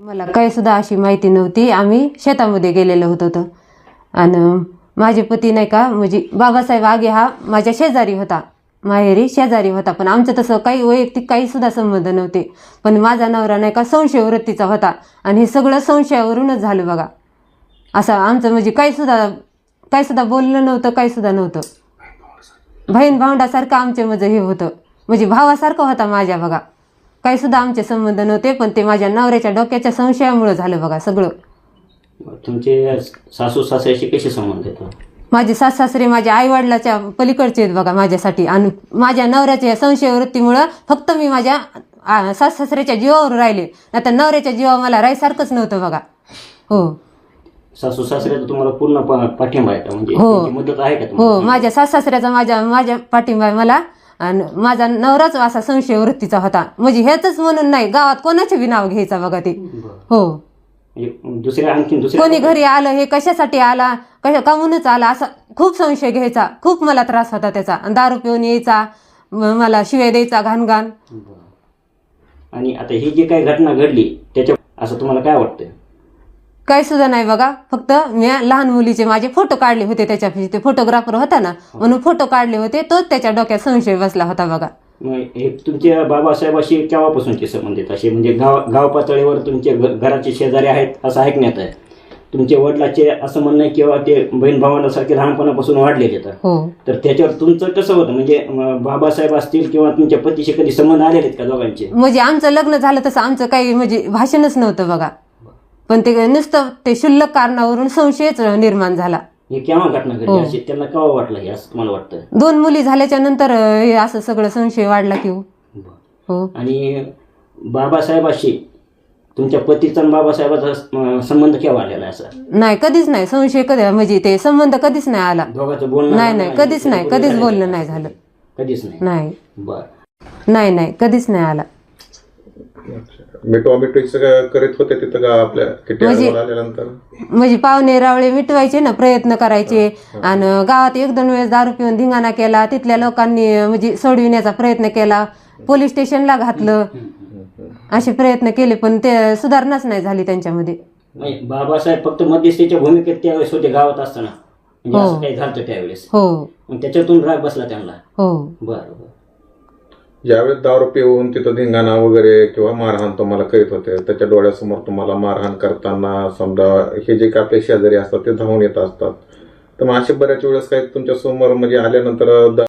मला काही सुद्धा अशी माहिती नव्हती. आम्ही शेतामध्ये गेलेलो होतो आणि माझे पती नाही का म्हणजे बाबासाहेब आगे हा माझ्या शेजारी होता, माहेरी शेजारी होता. पण आमचं तसं काही वैयक्तिक काही सुद्धा संबंध नव्हते. पण माझा नवरा नाही का संशय वृत्तीचा होता आणि हे सगळं संशयावरूनच झालं बघा. असं आमचं म्हणजे काही सुद्धा बोललं नव्हतं, काही सुद्धा नव्हतं. बहीण भावंडासारखं आमचे म्हणजे हे होतं, म्हणजे भावासारखं होता माझ्या बघा. काही सुद्धा आमचे संबंध नव्हते, पण ते माझ्या नवऱ्याच्या डोक्याच्या संशयामुळे झालं बघा सगळं. तुमचे सासू सासऱ्याशी कसे संबंध आहेत? माझे सासरे माझ्या आईवडिलाच्या पलीकडचे आहेत बघा माझ्यासाठी. आणि माझ्या नवऱ्याच्या संशयवृत्तीमुळं फक्त मी माझ्या सासऱ्याच्या जीवावर राहिले, आता नवऱ्याच्या जीवावर मला राहायसारखंच नव्हतं बघा. हो, सासू सासऱ्याचा तुम्हाला पूर्ण पाठिंबा आहे का? म्हणजे हो. त्यांची मदत आहे का हो, तुम्हाला? माझ्या सासऱ्याचा माझ्या पाठिंबा आहे मला. आणि माझा नवराच असा संशय वृत्तीचा होता, म्हणजे हेच म्हणून नाही, गावात कोणाचे बी नाव घ्यायचा बघा ते. हो, म्हणजे आणखी कोणी घरी आलं हे कशासाठी आला, काहूनच आला असा खूप संशय घ्यायचा. खूप मला त्रास होता त्याचा. आणि दारू पिऊन यायचा, मला शिव्या द्यायचा घाण. आणि आता ही जी काही घटना घडली त्याच्या असं तुम्हाला काय वाटतं? काही सुद्धा नाही बघा. फक्त मी लहान मुलीचे माझे फोटो काढले होते, त्याच्यापाशी ते फोटोग्राफर होता ना म्हणून फोटो काढले होते, तोच त्याच्या डोक्यात संशय बसला होता बघा. हे तुमच्या बाबासाहेबाशी केव्हापासूनचे संबंध आहेत असे? म्हणजे गाव पातळीवर तुमचे घराचे शेजारी आहेत असं ऐकण्यात आहे. तुमच्या वडिलाचे असं म्हणणं आहे किंवा ते बहीण भावांसारखे लहानपणापासून वाढलेले आहेत. हो, तर त्याच्यावर तुमचं कसं होतं? म्हणजे बाबासाहेब असतील किंवा तुमच्या पतीशी कधी संबंध आलेले आहेत का दोघांचे? म्हणजे आमचं लग्न झालं तसं आमचं काही म्हणजे भाषणच नव्हतं बघा. पण ते नुसतं ते क्षुल्लक कारणावरून संशयच निर्माण झाला. हे केव्हा घटना घडली अशी त्यांना केव्हा वाटलं हे असं तुम्हाला वाटतं? 2 मुली झाल्याच्या नंतर हे असं सगळं संशय वाढला की हो. आणि बाबासाहेबाशी तुमच्या पतीचा आणि बाबासाहेबाचा संबंध केव्हा आलेला आहे? असा नाही, कधीच नाही संशय. कधी म्हणजे ते संबंध कधीच नाही आला. दोघांचं बोलणं नाही, कधीच नाही, कधीच बोलणं नाही झालं. कधीच नाही. नाही, बरं. नाही, कधीच नाही आला. मिठवामिठवीच करीत होते तिथं का आपल्या आल्यानंतर? म्हणजे पाहुणे रावळे मिटवायचे ना, प्रयत्न करायचे. आणि गावात 1-2 वेळेस दारू पिऊन धिंगाणा केला, तिथल्या लोकांनी म्हणजे सोडविण्याचा प्रयत्न केला, पोलीस स्टेशनला घातलं, असे प्रयत्न केले, पण ते सुधारणाच नाही झाली त्यांच्यामध्ये. बाबासाहेब फक्त मध्यस्थीच्या भूमिकेत त्यावेळेस होते गावात असताना, म्हणजे असं काही झालं त्यावेळेस. हो, त्याच्यातून राग बसला त्यांना. हो. बरं. ज्यावेळेस दारू पिऊन तिथं धिंगाणा वगैरे किंवा मारहाण तुम्हाला करीत होते, त्याच्या डोळ्यासमोर तुम्हाला मारहाण करताना समजा हे जे काही आपले शेजारी असतात ते धावून येत असतात, तर मग असे बऱ्याच वेळेस काही तुमच्या समोर म्हणजे आल्यानंतर